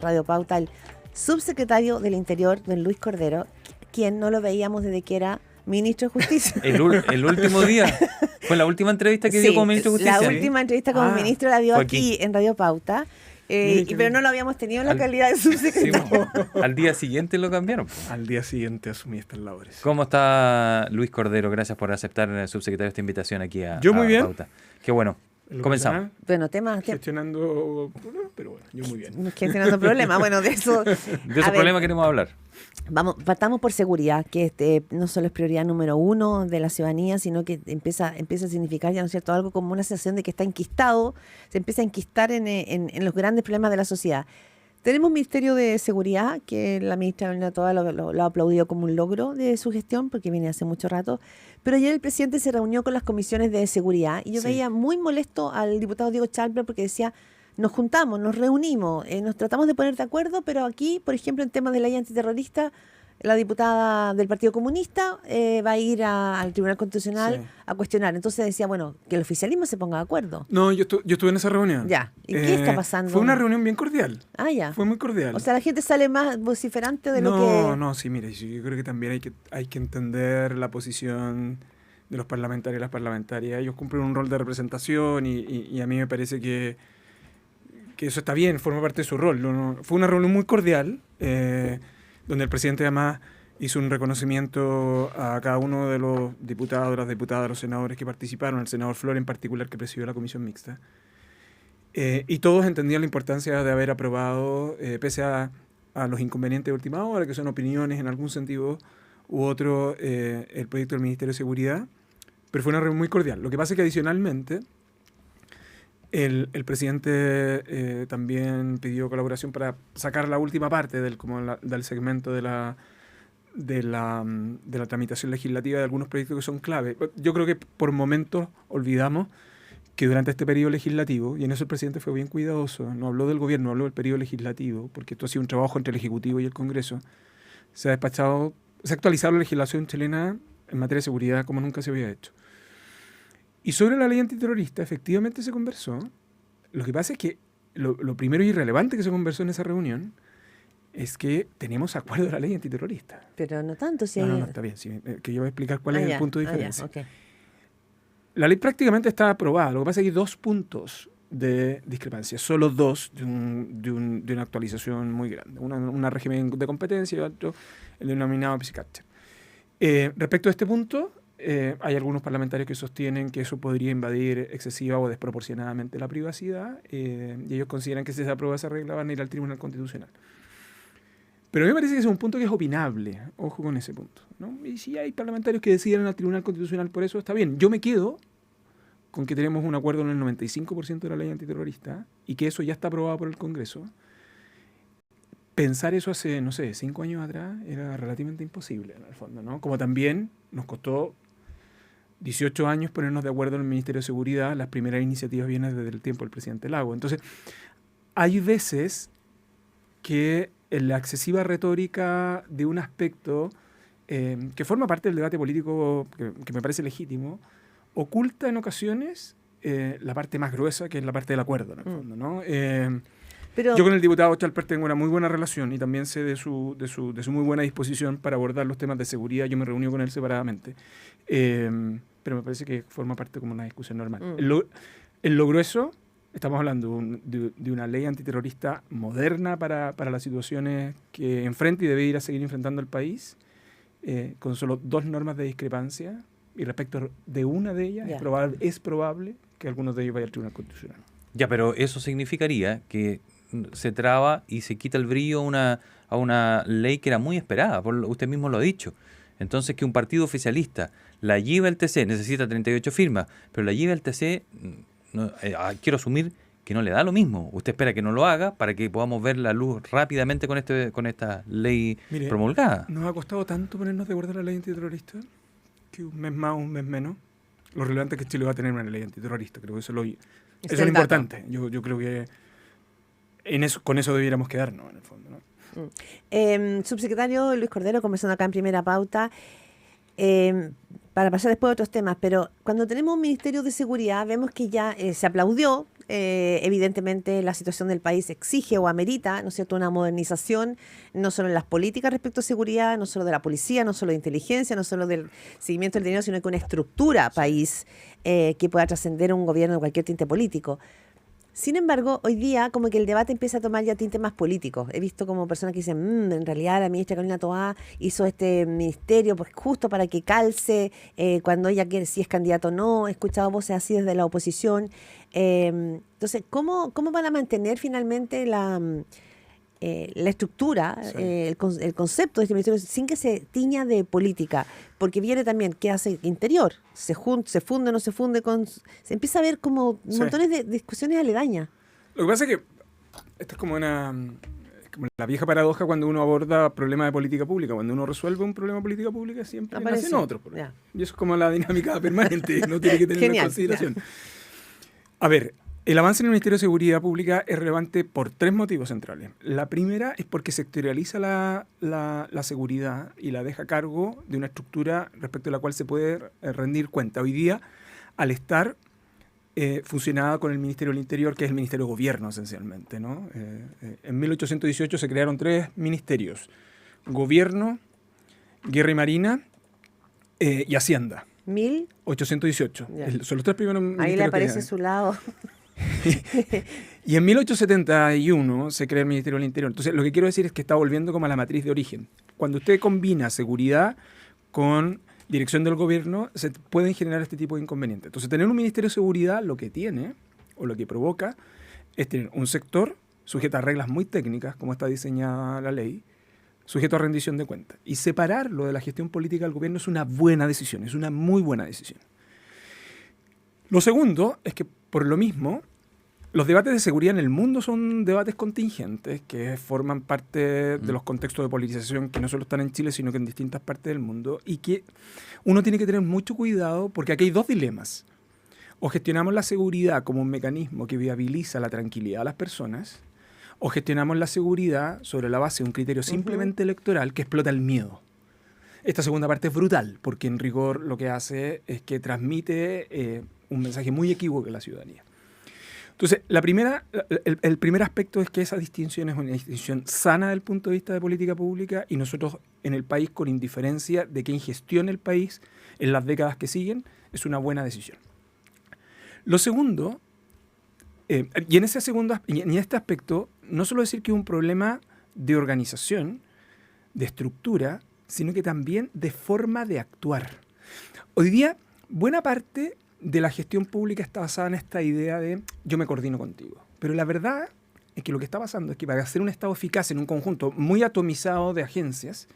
Radio Pauta, el subsecretario del Interior, don Luis Cordero, quien no lo veíamos desde que era ministro de Justicia. El último día. Fue la última entrevista que dio como ministro de Justicia. La última entrevista como ministro la dio aquí en Radio Pauta. Pero no lo habíamos tenido en la calidad de subsecretario. Sí, al día siguiente lo cambiaron. Al día siguiente asumí estas labores. ¿Cómo está Luis Cordero? Gracias por aceptar, subsecretario, esta invitación aquí a Yo muy bien. Pauta. Qué bueno. Comenzamos. Bueno, temas. Gestionando problemas, pero bueno, yo muy bien. Gestionando problemas. Bueno, de eso. De esos problemas queremos hablar. Partamos por seguridad, que no solo es prioridad número uno de la ciudadanía, sino que empieza a significar ya, ¿no es cierto?, algo como una sensación de que está enquistado, se empieza a enquistar en los grandes problemas de la sociedad. Tenemos un Ministerio de Seguridad, que la ministra Belén Toa lo ha aplaudido como un logro de su gestión, porque viene hace mucho rato, pero ayer el presidente se reunió con las comisiones de seguridad, y yo veía muy molesto al diputado Diego Chalper, porque decía, nos juntamos, nos reunimos, nos tratamos de poner de acuerdo, pero aquí, por ejemplo, en temas de ley antiterrorista, la diputada del Partido Comunista va a ir al Tribunal Constitucional a cuestionar. Entonces decía, bueno, que el oficialismo se ponga de acuerdo. No, yo estuve en esa reunión. Ya. ¿Y qué está pasando? Fue una reunión bien cordial. Ah, ya. Fue muy cordial. O sea, la gente sale más vociferante de lo que... No, sí, mire, yo creo que también hay que entender la posición de los parlamentarios y las parlamentarias. Ellos cumplen un rol de representación y a mí me parece que eso está bien, forma parte de su rol. No, fue una reunión muy cordial, donde el presidente además hizo un reconocimiento a cada uno de los diputados, las diputadas, los senadores que participaron, el senador Flor en particular, que presidió la comisión mixta. Y todos entendían la importancia de haber aprobado, pese a los inconvenientes de última hora, que son opiniones en algún sentido u otro, el proyecto del Ministerio de Seguridad, pero fue una reunión muy cordial. Lo que pasa es que adicionalmente el presidente también pidió colaboración para sacar la última parte del segmento de la tramitación legislativa de algunos proyectos que son clave. Yo creo que por momentos olvidamos que durante este periodo legislativo, y en eso el presidente fue bien cuidadoso, no habló del gobierno, habló del periodo legislativo, porque esto ha sido un trabajo entre el Ejecutivo y el Congreso, se ha actualizado la legislación chilena en materia de seguridad como nunca se había hecho. Y sobre la ley antiterrorista, efectivamente se conversó. Lo que pasa es que lo primero y relevante que se conversó en esa reunión es que tenemos acuerdo de la ley antiterrorista. Pero no tanto, si No, está bien, que yo voy a explicar cuál es el punto de diferencia. Okay. La ley prácticamente está aprobada. Lo que pasa es que hay 2 puntos de discrepancia, solo 2 de una actualización muy grande. Una régimen de competencia y otro el denominado psychiatry. Respecto a este punto, hay algunos parlamentarios que sostienen que eso podría invadir excesiva o desproporcionadamente la privacidad, y ellos consideran que si se aprueba esa regla van a ir al Tribunal Constitucional. Pero a mí me parece que es un punto que es opinable, ojo con ese punto, ¿no? Y si hay parlamentarios que deciden al Tribunal Constitucional por eso, está bien. Yo me quedo con que tenemos un acuerdo en el 95% de la ley antiterrorista y que eso ya está aprobado por el Congreso. Pensar eso hace, 5 años atrás era relativamente imposible, en el fondo, ¿no? Como también nos costó 18 años ponernos de acuerdo en el Ministerio de Seguridad. Las primeras iniciativas vienen desde el tiempo del presidente Lago. Entonces, hay veces que en la excesiva retórica de un aspecto que forma parte del debate político que me parece legítimo, oculta en ocasiones la parte más gruesa, que es la parte del acuerdo, en el fondo, ¿no? Pero yo con el diputado Chalper tengo una muy buena relación y también sé de su muy buena disposición para abordar los temas de seguridad. Yo me reuní con él separadamente. Pero me parece que forma parte como una discusión normal. En lo grueso, estamos hablando de una ley antiterrorista moderna para las situaciones que enfrenta y debe ir a seguir enfrentando el país, con solo 2 normas de discrepancia, y respecto de una de ellas es probable que algunos de ellos vayan al Tribunal Constitucional. Ya, pero eso significaría que se traba y se quita el brillo a una ley que era muy esperada, usted mismo lo ha dicho. Entonces, que un partido oficialista la lleve al TC, necesita 38 firmas, pero la lleve al TC, quiero asumir que no le da lo mismo. Usted espera que no lo haga para que podamos ver la luz rápidamente con esta ley promulgada. Nos ha costado tanto ponernos de acuerdo en la ley antiterrorista que un mes más, un mes menos. Lo relevante es que Chile va a tener una ley antiterrorista. Creo que eso es lo importante. Yo creo que con eso debiéramos quedarnos, en el fondo, ¿no? Subsecretario Luis Cordero, conversando acá en Primera Pauta, para pasar después a otros temas, pero cuando tenemos un Ministerio de Seguridad, vemos que ya se aplaudió Evidentemente la situación del país exige o amerita, ¿no es cierto?, una modernización, no solo en las políticas respecto a seguridad, no solo de la policía, no solo de inteligencia, no solo del seguimiento del dinero, sino que una estructura país que pueda trascender un gobierno de cualquier tinte político. Sin embargo, hoy día como que el debate empieza a tomar ya tintes más políticos. He visto como personas que dicen, en realidad la ministra Carolina Toá hizo este ministerio pues justo para que calce cuando ella quiere, si es candidato o no. He escuchado voces así desde la oposición. Entonces, ¿cómo van a mantener finalmente la estructura, Sí. el concepto de este ministerio sin que se tiña de política? Porque viene también, ¿qué hace interior? ¿Se funde, no se funde? Se empieza a ver como Sí. montones de discusiones aledañas. Lo que pasa es que esto es como como la vieja paradoja cuando uno aborda problemas de política pública. Cuando uno resuelve un problema de política pública, siempre Aparece. nacen otros problemas. Ya. Y eso es como la dinámica permanente, no tiene que tener en Genial, consideración. A ver, el avance en el Ministerio de Seguridad Pública es relevante por 3 motivos centrales. La primera es porque sectorializa la seguridad y la deja a cargo de una estructura respecto a la cual se puede rendir cuenta. Hoy día, al estar funcionaba con el Ministerio del Interior, que es el Ministerio de Gobierno, esencialmente, ¿no? En 1818 se crearon 3 ministerios: Gobierno, Guerra y Marina y Hacienda. 818. Ya. Son los 3 primeros Ahí ministerios le que aparece hay. su lado. Y en 1871 se crea el Ministerio del Interior. Entonces, lo que quiero decir es que está volviendo como a la matriz de origen. Cuando usted combina seguridad con dirección del gobierno, se pueden generar este tipo de inconvenientes. Entonces, tener un Ministerio de Seguridad lo que tiene, o lo que provoca, es tener un sector sujeto a reglas muy técnicas, como está diseñada la ley, sujeto a rendición de cuentas. Y separarlo de la gestión política del gobierno es una buena decisión, es una muy buena decisión. Lo segundo es que, por lo mismo, los debates de seguridad en el mundo son debates contingentes que forman parte de los contextos de politización que no solo están en Chile, sino que en distintas partes del mundo, y que uno tiene que tener mucho cuidado porque aquí hay 2 dilemas. O gestionamos la seguridad como un mecanismo que viabiliza la tranquilidad de las personas, o gestionamos la seguridad sobre la base de un criterio simplemente electoral que explota el miedo. Esta segunda parte es brutal, porque en rigor lo que hace es que transmite un mensaje muy equívoco a la ciudadanía. Entonces, el primer aspecto es que esa distinción es una distinción sana desde el punto de vista de política pública, y nosotros en el país, con indiferencia de quién gestione el país en las décadas que siguen, es una buena decisión. Lo segundo, y en este aspecto, no solo decir que es un problema de organización, de estructura, sino que también de forma de actuar. Hoy día, buena parte de la gestión pública está basada en esta idea de yo me coordino contigo. Pero la verdad es que lo que está pasando es que para hacer un Estado eficaz en un conjunto muy atomizado de agencias,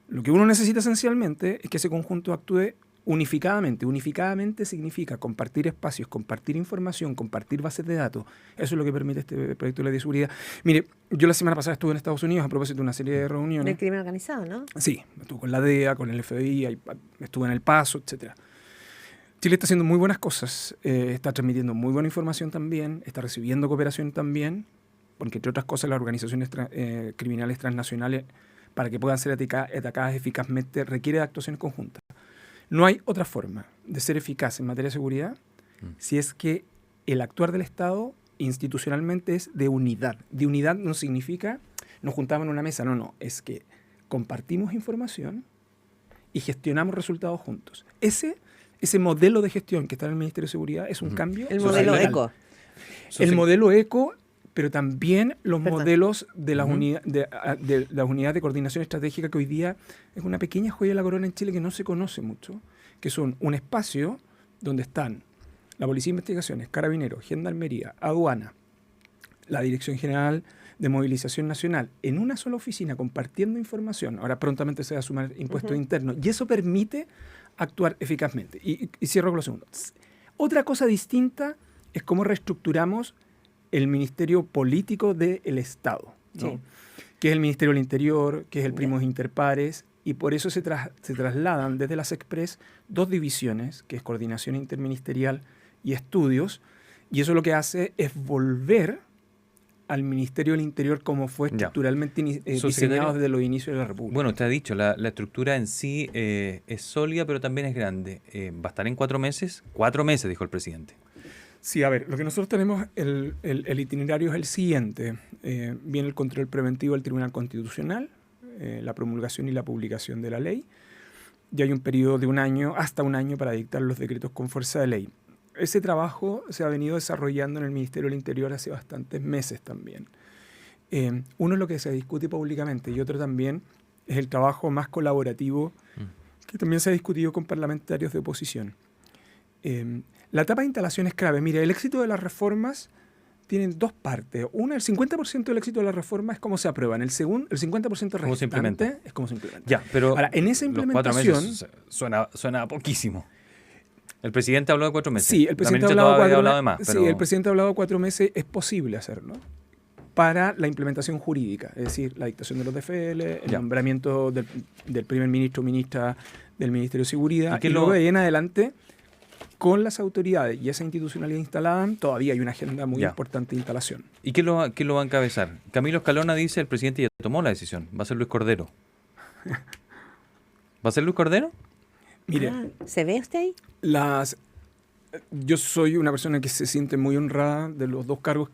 lo que uno necesita esencialmente es que ese conjunto actúe unificadamente. Unificadamente significa compartir espacios, compartir información, compartir bases de datos. Eso es lo que permite este proyecto de ley de seguridad. Mire, yo la semana pasada estuve en Estados Unidos a propósito de una serie de reuniones. Del crimen organizado, ¿no? Sí, estuve con la DEA, con el FBI, estuve en El Paso, etcétera. Chile está haciendo muy buenas cosas, está transmitiendo muy buena información también, está recibiendo cooperación también, porque entre otras cosas las organizaciones criminales transnacionales, para que puedan ser atacadas eficazmente, requiere de actuaciones conjuntas. No hay otra forma de ser eficaz en materia de seguridad si es que el actuar del Estado institucionalmente es de unidad. De unidad no significa nos juntamos en una mesa, no, es que compartimos información y gestionamos resultados juntos. Ese modelo de gestión que está en el Ministerio de Seguridad es un cambio. El modelo social. ECO. El modelo ECO, pero también los modelos de las unidades de coordinación estratégica, que hoy día es una pequeña joya de la corona en Chile que no se conoce mucho, que son un espacio donde están la Policía de Investigaciones, Carabineros, Gendarmería, Aduana, la Dirección General de Movilización Nacional, en una sola oficina compartiendo información. Ahora prontamente se va a sumar impuestos internos, y eso permite actuar eficazmente. Y cierro con lo segundo. Otra cosa distinta es cómo reestructuramos el ministerio político del Estado, ¿no? Sí. Que es el Ministerio del Interior, que es el Primos Interpares, y por eso se trasladan desde las Express 2 divisiones, que es Coordinación Interministerial y Estudios, y eso lo que hace es volver al Ministerio del Interior como fue estructuralmente diseñado desde los inicios de la República. Bueno, usted ha dicho, la estructura en sí es sólida, pero también es grande. ¿Va a estar en 4 meses? 4 meses, dijo el presidente. Sí, a ver, lo que nosotros tenemos, el itinerario es el siguiente. Viene el control preventivo del Tribunal Constitucional, la promulgación y la publicación de la ley. Y hay un periodo de 1 año, hasta 1 año, para dictar los decretos con fuerza de ley. Ese trabajo se ha venido desarrollando en el Ministerio del Interior hace bastantes meses también. Uno es lo que se discute públicamente y otro también es el trabajo más colaborativo que también se ha discutido con parlamentarios de oposición. La etapa de instalación es clave. Mire, el éxito de las reformas tiene 2 partes. Una, el 50% del éxito de la reforma es cómo se aprueban. El 50% restante es cómo se implementa. Ya, pero ahora, en esa implementación... los 4 meses suena poquísimo. El presidente habló de 4 meses. Sí, el presidente ha hablado de más. Pero... Sí, el presidente ha hablado de 4 meses. Es posible hacerlo para la implementación jurídica, es decir, la dictación de los DFL, el nombramiento del primer ministro o ministra del Ministerio de Seguridad, y luego de ahí en adelante, con las autoridades y esa institucionalidad instalada, todavía hay una agenda muy importante de instalación. ¿Y quién lo va a encabezar? Camilo Escalona dice, el presidente ya tomó la decisión, va a ser Luis Cordero. ¿Va a ser Luis Cordero? Mire, ¿se ve usted ahí? Yo soy una persona que se siente muy honrada de los 2 cargos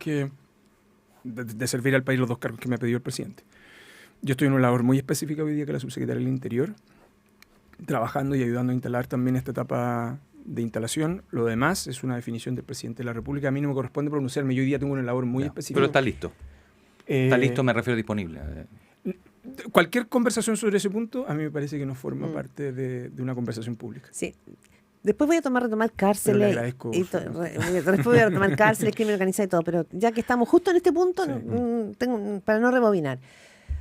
de servir al país, los 2 cargos que me ha pedido el presidente. Yo estoy en una labor muy específica hoy día, que es la subsecretaria del Interior, trabajando y ayudando a instalar también esta etapa de instalación. Lo demás es una definición del presidente de la República. A mí no me corresponde pronunciarme. Yo hoy día tengo una labor muy específica. Pero está listo. Está listo, me refiero, disponible. Cualquier conversación sobre ese punto, a mí me parece que no forma parte de una conversación pública. Sí. Después voy a retomar cárceles. Después voy a retomar cárceles, crimen organizado y todo. Pero ya que estamos justo en este punto, para no rebobinar.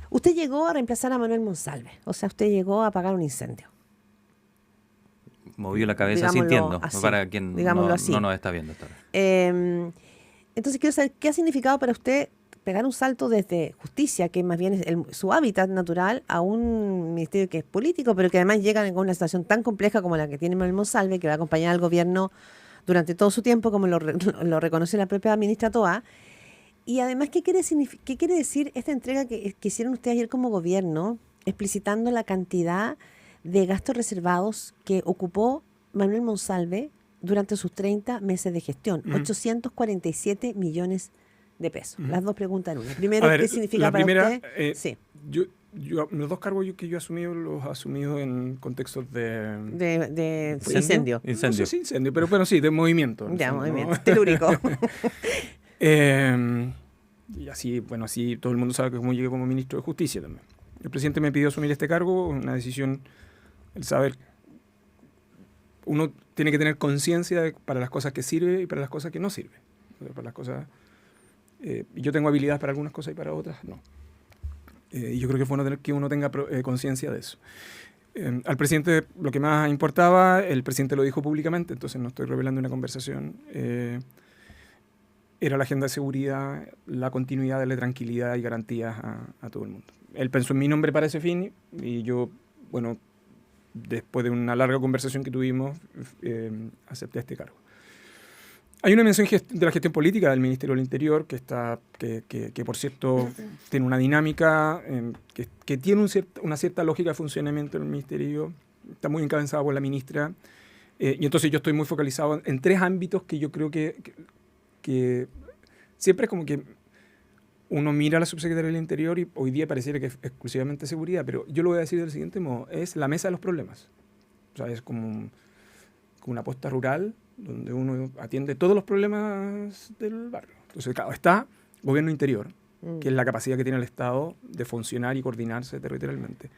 Usted llegó a reemplazar a Manuel Monsalve. O sea, usted llegó a apagar un incendio. Movió la cabeza Digámoslo sintiendo, así, para quien no nos está viendo. Entonces quiero saber, ¿qué ha significado para usted pegar un salto desde justicia, que más bien es su hábitat natural, a un ministerio que es político, pero que además llega con una situación tan compleja como la que tiene Manuel Monsalve, que va a acompañar al gobierno durante todo su tiempo, como lo reconoce la propia ministra Toá? Y además, ¿qué quiere decir esta entrega que hicieron ustedes ayer como gobierno, explicitando la cantidad de gastos reservados que ocupó Manuel Monsalve durante sus 30 meses de gestión? 847 millones de pesos. Las 2 preguntas en una. Primero, ¿qué significa para usted? Sí. Los 2 cargos que yo he asumido, los he asumido en contextos de incendio. No sé si incendio, pero bueno, sí, de movimiento. Ya, movimiento telúrico. Y así, bueno, así todo el mundo sabe que como llegué como ministro de Justicia también. El presidente me pidió asumir este cargo, una decisión, el saber, uno tiene que tener conciencia para las cosas que sirve y para las cosas que no sirve. Para las cosas, yo tengo habilidades para algunas cosas y para otras no. Y yo creo que es bueno tener que uno tenga conciencia de eso. Al presidente lo que más importaba, el presidente lo dijo públicamente, entonces no estoy revelando una conversación, era la agenda de seguridad, la continuidad, darle tranquilidad y garantías a todo el mundo. Él pensó en mi nombre para ese fin y yo, bueno, después de una larga conversación que tuvimos, acepté este cargo. Hay una dimensión de la gestión política del Ministerio del Interior que por cierto, tiene una dinámica que tiene una cierta lógica de funcionamiento en el Ministerio. Está muy encabezada por la ministra. Y entonces yo estoy muy focalizado en 3 ámbitos que yo creo que siempre es como que uno mira a la subsecretaria del Interior y hoy día pareciera que es exclusivamente seguridad, pero yo lo voy a decir del siguiente modo: es la mesa de los problemas. O sea, es como una posta rural donde uno atiende todos los problemas del barrio. Entonces, claro, está gobierno interior, que es la capacidad que tiene el Estado de funcionar y coordinarse territorialmente.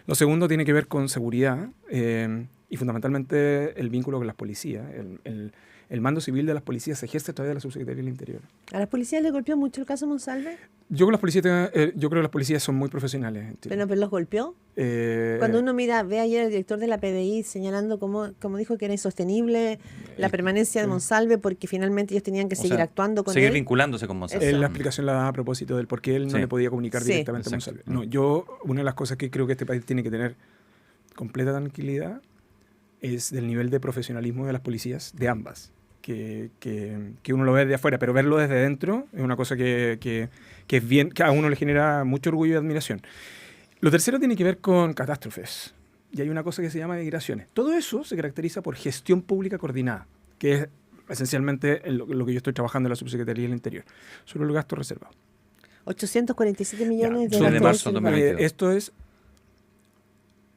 Lo segundo tiene que ver con seguridad y fundamentalmente el vínculo con las policías. El mando civil de las policías se ejerce a través de la subsecretaría del Interior. ¿A las policías les golpeó mucho el caso Monsalve? Yo creo que las policías son muy profesionales. ¿Pero los golpeó? Cuando uno ve ayer al director de la PDI señalando como dijo que era insostenible la permanencia de Monsalve porque finalmente ellos tenían que seguir actuando con él. Seguir vinculándose con Monsalve. La explicación la da a propósito del por qué él no le podía comunicar directamente a Monsalve. No, una de las cosas que creo que este país tiene que tener completa tranquilidad es del nivel de profesionalismo de las policías, de ambas. Que uno lo ve de afuera, pero verlo desde dentro es una cosa que es bien, que a uno le genera mucho orgullo y admiración. Lo tercero tiene que ver con catástrofes. Y hay una cosa que se llama migraciones. Todo eso se caracteriza por gestión pública coordinada, que es esencialmente lo que yo estoy trabajando en la Subsecretaría del Interior, sobre los gastos reservados. 847 millones Ya, de de gastos marzo de reservados. 2022. Esto es,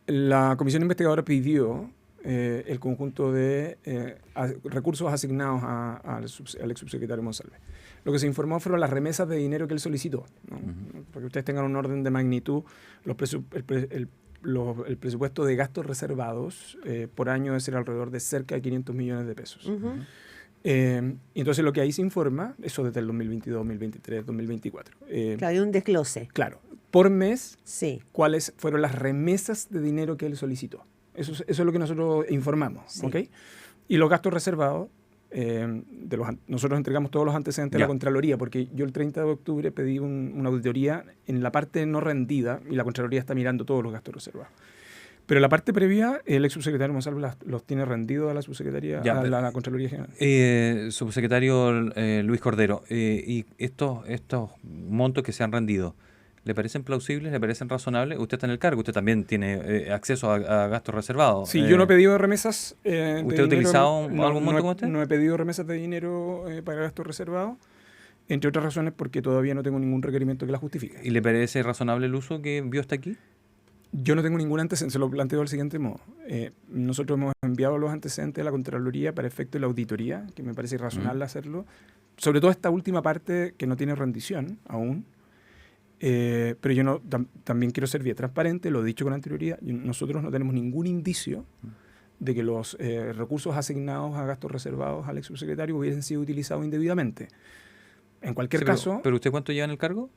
la comisión investigadora pidió el conjunto de recursos asignados al ex subsecretario Monsalve. Lo que se informó fueron las remesas de dinero que él solicitó, ¿no? Para que ustedes tengan un orden de magnitud, el presupuesto de gastos reservados por año debe ser alrededor de cerca de 500 millones de pesos. Y entonces lo que ahí se informa, eso desde el 2022, 2023, 2024. Claro, hay un desglose. Claro, por mes, Sí. cuáles fueron las remesas de dinero que él solicitó. Eso es lo que nosotros informamos. Sí. ¿Ok? Y los gastos reservados, nosotros entregamos todos los antecedentes a Ya. la Contraloría, porque yo el 30 de octubre pedí una auditoría en la parte no rendida y la Contraloría está mirando todos los gastos reservados. Pero la parte previa, el ex subsecretario Monsalve los tiene rendidos a la subsecretaría, Ya, a pero- la Contraloría General. Subsecretario Luis Cordero, y estos montos que se han rendido, ¿le parecen plausibles? ¿Le parecen razonables? Usted está en el cargo, usted también tiene acceso a gastos reservados. Sí, yo no he pedido remesas de ¿Usted ha utilizado algún monto no como este? No he pedido remesas de dinero para gastos reservados, entre otras razones porque todavía no tengo ningún requerimiento que la justifique. ¿Y le parece razonable el uso que vio hasta aquí? Yo no tengo ningún antecedente, se lo planteo del siguiente modo. Nosotros hemos enviado los antecedentes a la Contraloría para efecto de la auditoría, que me parece razonable hacerlo, sobre todo esta última parte que no tiene rendición aún. Pero yo también quiero ser bien transparente, lo he dicho con anterioridad, nosotros no tenemos ningún indicio de que los recursos asignados a gastos reservados al ex subsecretario hubiesen sido utilizados indebidamente. En cualquier Sí, caso, ¿Pero usted cuánto lleva en el cargo?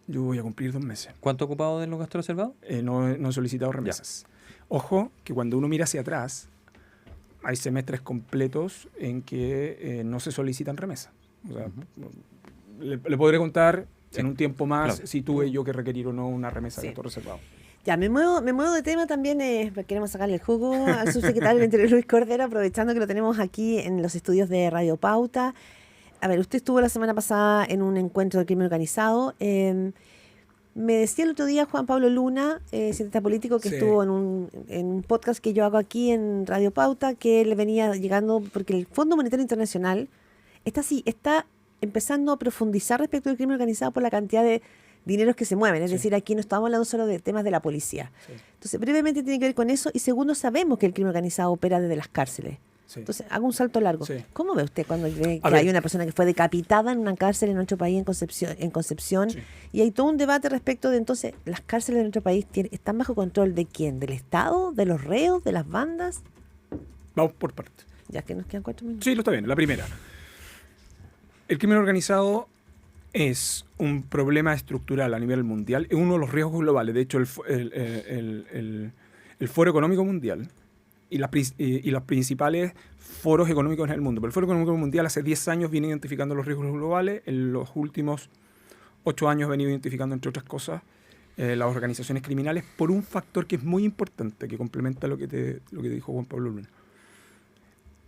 yo voy a cumplir 2 meses. ¿Cuánto ha ocupado de los gastos reservados? No he solicitado remesas. Ojo, que cuando uno mira hacia atrás, hay semestres completos en que no se solicitan remesas. O sea, le podré contar en un tiempo más Claro. si tuve yo que requerir o no una remesa Sí. de gastos reservados. Ya, me muevo de tema también, queremos sacarle el jugo al subsecretario del Interior Luis Cordero, aprovechando que lo tenemos aquí en los estudios de Radio Pauta. A ver, usted estuvo la semana pasada en un encuentro de crimen organizado. Me decía el otro día Juan Pablo Luna, cientista político, que Sí. estuvo en un podcast que yo hago aquí en Radio Pauta, que él venía llegando, porque el Fondo Monetario Internacional está empezando a profundizar respecto al crimen organizado por la cantidad de dineros que se mueven. Es Sí. decir, aquí no estamos hablando solo de temas de la policía. Sí. Entonces, brevemente tiene que ver con eso. Y segundo, sabemos que el crimen organizado opera desde las cárceles. Sí. Entonces, hago un salto largo. Sí. ¿Cómo ve usted cuando ve A que ver. hay una persona que fue decapitada en una cárcel en nuestro país, en Concepción, Sí. y hay todo un debate respecto de, entonces, las cárceles de nuestro país están bajo control de quién? ¿Del Estado? ¿De los reos? ¿De las bandas? Vamos por partes. Ya que nos quedan 4 minutos. Sí, lo está bien. La primera. El crimen organizado es un problema estructural a nivel mundial, es uno de los riesgos globales. De hecho, el Foro Económico Mundial y los principales foros económicos en el mundo. Pero el Foro Económico Mundial hace 10 años viene identificando los riesgos globales. En los últimos 8 años ha venido identificando, entre otras cosas, las organizaciones criminales por un factor que es muy importante, que complementa lo que te dijo Juan Pablo Luna.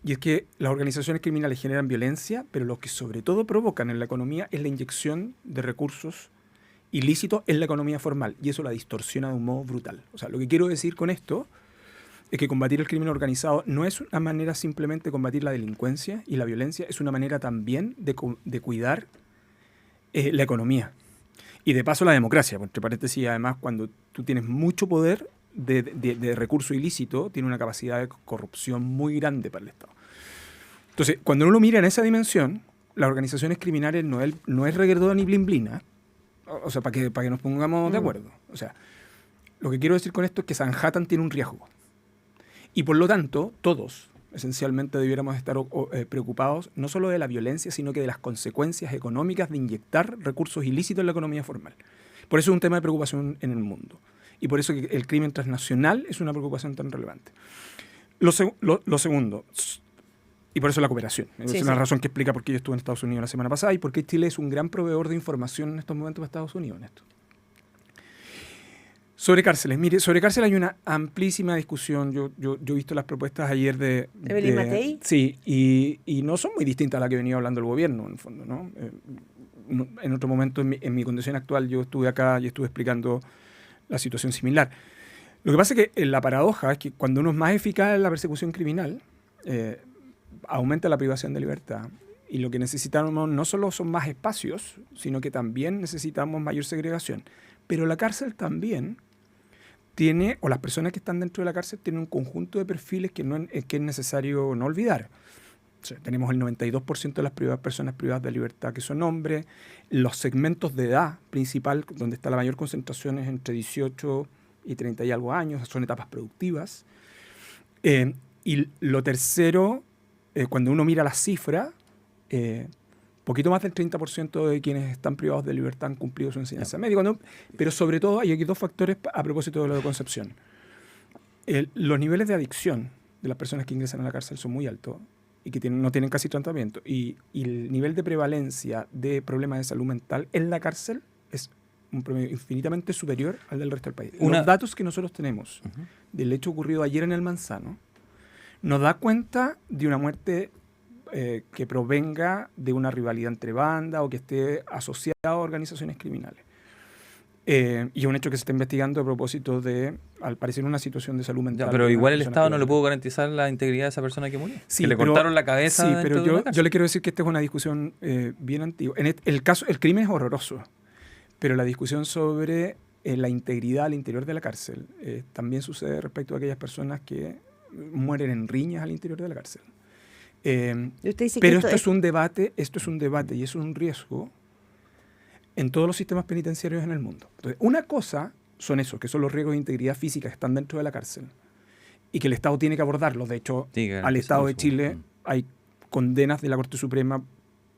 Y es que las organizaciones criminales generan violencia, pero lo que sobre todo provocan en la economía es la inyección de recursos ilícitos en la economía formal. Y eso la distorsiona de un modo brutal. O sea, lo que quiero decir con esto es que combatir el crimen organizado no es una manera simplemente de combatir la delincuencia y la violencia, es una manera también de cuidar la economía. Y de paso la democracia, entre paréntesis, además, cuando tú tienes mucho poder de recurso ilícito, tiene una capacidad de corrupción muy grande para el Estado. Entonces, cuando uno mira en esa dimensión, las organizaciones criminales no es reggaetón ni blin blin, o sea, para que nos pongamos de acuerdo. O sea, lo que quiero decir con esto es que Sanhattan tiene un riesgo. Y por lo tanto, todos, esencialmente, debiéramos estar preocupados no solo de la violencia, sino que de las consecuencias económicas de inyectar recursos ilícitos en la economía formal. Por eso es un tema de preocupación en el mundo. Y por eso que el crimen transnacional es una preocupación tan relevante. Lo segundo, y por eso la cooperación. Es una razón que explica por qué yo estuve en Estados Unidos la semana pasada y por qué Chile es un gran proveedor de información en estos momentos para Estados Unidos. En esto. Sobre cárceles. Mire, sobre cárceles hay una amplísima discusión. Yo he visto las propuestas ayer de ¿Evelyn Matei? Sí, y no son muy distintas a las que venía hablando el gobierno, en el fondo, ¿no? En otro momento, en mi condición actual, yo estuve acá y estuve explicando la situación similar. Lo que pasa es que la paradoja es que cuando uno es más eficaz en la persecución criminal, aumenta la privación de libertad. Y lo que necesitamos no solo son más espacios, sino que también necesitamos mayor segregación. Pero la cárcel también tiene, o las personas que están dentro de la cárcel tienen un conjunto de perfiles que es necesario no olvidar. O sea, tenemos el 92% de las personas privadas de libertad que son hombres. Los segmentos de edad principal, donde está la mayor concentración, es entre 18 y 30 y algo años, son etapas productivas. Y lo tercero, cuando uno mira las cifras, poquito más del 30% de quienes están privados de libertad han cumplido su enseñanza media. Pero sobre todo hay aquí dos factores a propósito de lo de Concepción. Los niveles de adicción de las personas que ingresan a la cárcel son muy altos y que no tienen casi tratamiento. Y el nivel de prevalencia de problemas de salud mental en la cárcel es un promedio infinitamente superior al del resto del país. Los datos que nosotros tenemos del hecho ocurrido ayer en el Manzano nos da cuenta de una muerte que provenga de una rivalidad entre bandas o que esté asociada a organizaciones criminales. Y es un hecho que se está investigando a propósito de, al parecer, una situación de salud mental. Ya, pero igual el Estado no le pudo garantizar la integridad de esa persona que murió. Sí, que le cortaron la cabeza. Sí, pero yo le quiero decir que esta es una discusión bien antigua. El crimen es horroroso, pero la discusión sobre la integridad al interior de la cárcel también sucede respecto a aquellas personas que mueren en riñas al interior de la cárcel. Pero esto es un debate y es un riesgo en todos los sistemas penitenciarios en el mundo. Entonces, una cosa son esos, que son los riesgos de integridad física que están dentro de la cárcel y que el Estado tiene que abordarlos. De hecho, al Estado de Chile hay condenas de la Corte Suprema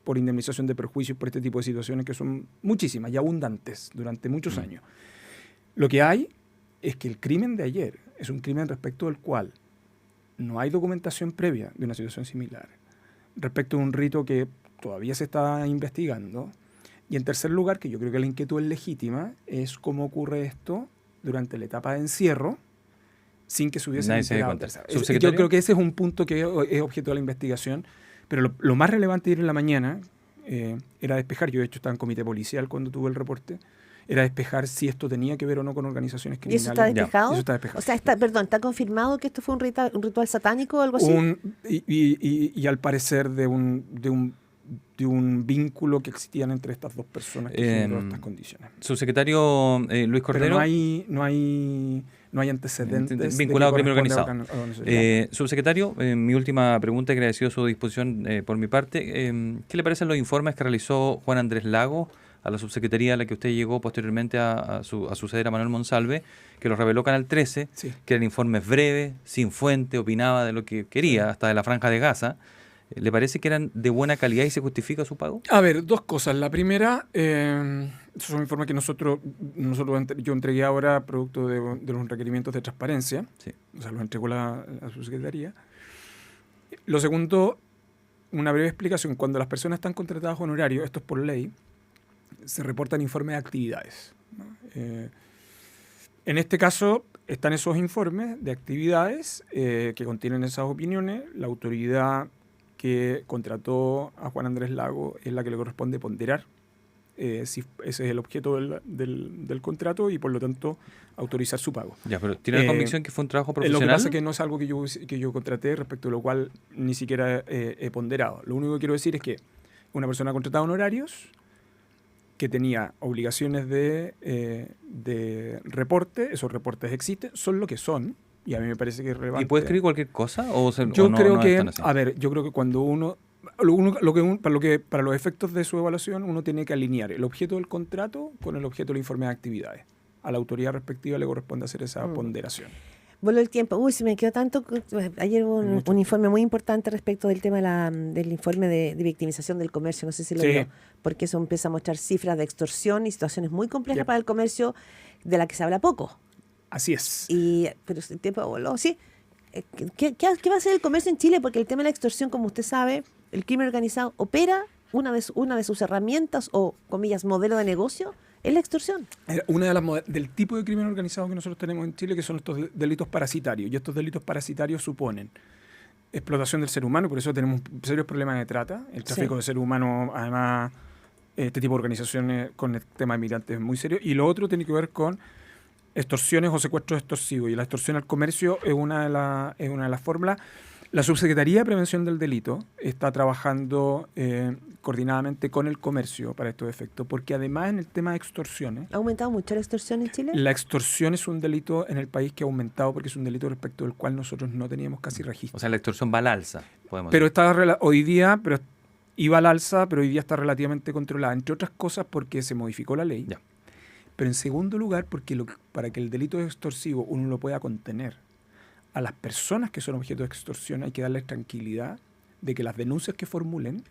por indemnización de perjuicios por este tipo de situaciones que son muchísimas y abundantes durante muchos años. Lo que hay es que el crimen de ayer es un crimen respecto del cual no hay documentación previa de una situación similar, respecto a un rito que todavía se está investigando. Y en tercer lugar, que yo creo que la inquietud es legítima, es cómo ocurre esto durante la etapa de encierro sin que se hubiesen enterado. Yo creo que ese es un punto que es objeto de la investigación, pero lo más relevante ayer en la mañana era despejar, yo de hecho estaba en comité policial cuando tuve el reporte, era despejar si esto tenía que ver o no con organizaciones criminales. ¿Y eso está despejado? Eso está despejado. O sea, ¿está confirmado que esto fue un ritual satánico o algo así? Y al parecer de un vínculo que existían entre estas dos personas que generó estas condiciones. Subsecretario Luis Cordero. Pero no hay antecedentes vinculado a crimen organizado. Subsecretario, mi última pregunta, agradecido su disposición por mi parte. ¿Qué le parecen los informes que realizó Juan Andrés Lagos a la subsecretaría a la que usted llegó posteriormente a suceder a Manuel Monsalve, que lo reveló Canal 13, sí, que eran informes breves, sin fuente, opinaba de lo que quería, sí, hasta de la Franja de Gaza? ¿Le parece que eran de buena calidad y se justifica su pago? A ver, dos cosas. La primera, son informes que yo entregué ahora producto de los requerimientos de transparencia. Sí. O sea, los entregó la subsecretaría. Lo segundo, una breve explicación. Cuando las personas están contratadas honorarios, esto es por ley, se reportan informes de actividades, ¿no? En este caso están esos informes de actividades que contienen esas opiniones. La autoridad que contrató a Juan Andrés Lagos es la que le corresponde ponderar si ese es el objeto del contrato y por lo tanto autorizar su pago. Ya, pero ¿tiene la convicción que fue un trabajo profesional? Lo que pasa es que no es algo que yo contraté, respecto a lo cual ni siquiera he ponderado. Lo único que quiero decir es que una persona contratada honorarios que tenía obligaciones de reporte, esos reportes existen, son lo que son, y a mí me parece que es relevante. ¿Y puede escribir cualquier cosa? Yo creo que cuando para los efectos de su evaluación, uno tiene que alinear el objeto del contrato con el objeto del informe de actividades. A la autoridad respectiva le corresponde hacer esa ponderación. Voló el tiempo. Uy, se me quedó tanto. Ayer hubo un informe muy importante respecto del tema del informe de victimización del comercio. No sé si lo vio, porque eso empieza a mostrar cifras de extorsión y situaciones muy complejas para el comercio de la que se habla poco. Así es. Pero el tiempo voló, sí. ¿Qué va a hacer el comercio en Chile? Porque el tema de la extorsión, como usted sabe, el crimen organizado opera, una de sus herramientas o, comillas, modelo de negocio, es la extorsión. Una del tipo de crimen organizado que nosotros tenemos en Chile, que son estos delitos parasitarios. Y estos delitos parasitarios suponen explotación del ser humano, por eso tenemos serios problemas de trata. El tráfico de ser humano, además, este tipo de organizaciones con el tema de migrantes es muy serio. Y lo otro tiene que ver con extorsiones o secuestros extorsivos. Y la extorsión al comercio es una de las fórmulas. La Subsecretaría de Prevención del Delito está trabajando coordinadamente con el comercio para estos efectos, porque además en el tema de extorsiones, ¿Ha aumentado mucho la extorsión en Chile? la extorsión es un delito en el país que ha aumentado porque es un delito respecto del cual nosotros no teníamos casi registro. O sea, la extorsión va al alza, podemos Pero decir. hoy día, iba al alza, pero hoy día está relativamente controlada, entre otras cosas porque se modificó la ley. Ya. Pero en segundo lugar, porque para que el delito extorsivo uno lo pueda contener, a las personas que son objeto de extorsión hay que darles tranquilidad de que las denuncias que formulen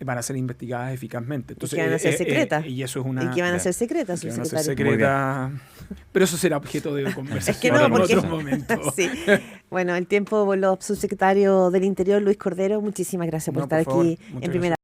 van a ser investigadas eficazmente. Entonces, que van a ser secretas. y eso es una... ¿Y que van a claro, ser secretas, que van a ser subsecretario? secretas. Pero eso será objeto de conversación Es que no, en porque... otro momento. Sí. Bueno, el tiempo voló. Subsecretario del Interior, Luis Cordero, muchísimas gracias por No, estar por favor, aquí muchas en gracias. Primera